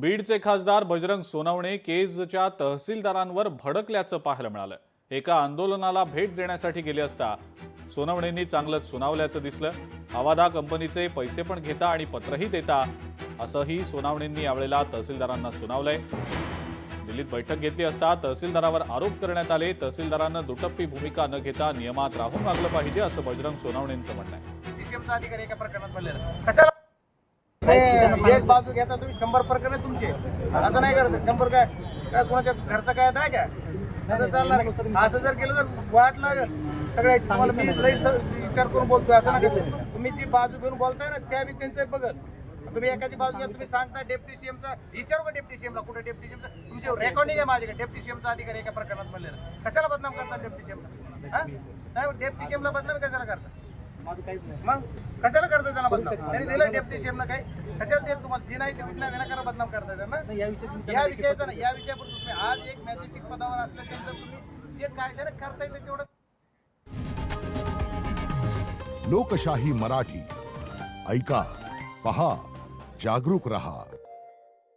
बीडचे खासदार बजरंग सोनवणे केजच्या तहसीलदारांवर भडकल्याचं पाहायला मिळालं। एका आंदोलनाला भेट देण्यासाठी गेले असता सोनवणेंनी चांगलंच सुनावल्याचं दिसलं। आवादा कंपनीचे पैसे पण घेता आणि पत्रही देता असंही सोनवणेंनी यावेळेला तहसीलदारांना सुनावलंय। दिल्लीत बैठक घेतली असता तहसीलदारावर आरोप करण्यात आले। तहसीलदारांना दुटप्पी भूमिका न घेता नियमात राहून वागलं पाहिजे असं बजरंग सोनवणेंचं म्हणणं आहे। एक बाजू घेता तुम्ही 100 प्रकरण तुमचे असं नाही करत 100 काय कोणाच्या घरचा काय आहे का असं चालणार असं जर केलं तर वाट लागेल सगळ्याची। तुम्हाला मी लई विचार करून बोलतोय असं नाही करत। तुम्ही जी बाजू घेऊन बोलताय ना त्या बी त्यांचं बघल। तुम्ही एकाची बाजू घ्या तुम्ही सांगता डेप्टी सीएमचा विचारू का डेप्टी सीएमला कुठे डेप्टी सीएमचा तुमचे रेकॉर्डिंग आहे माझ्याकडे डेप्टी सीएमचा अधिकारी एका प्रकरणात म्हणलेलं कशाला बदनाम करतात डेप्टी सीएमला नाही डेप्टी सीएमला बदनाम कशाला करतात मग कशाला करतात त्यांना बदनाम त्यांनी दिलं डेप्टी सीएमला काय कशाला देत तुम्हाला जे नाही विनाकारण बदनाम करताय त्यांना या विषयाचा नाही या विषयावर तुम्ही आज एक मॅजेस्टिक पदावर असल्यानंतर तुम्ही जे कायद्याने करता येईल तेवढं। लोकशाही मराठी ऐका पहा जागरूक रहा।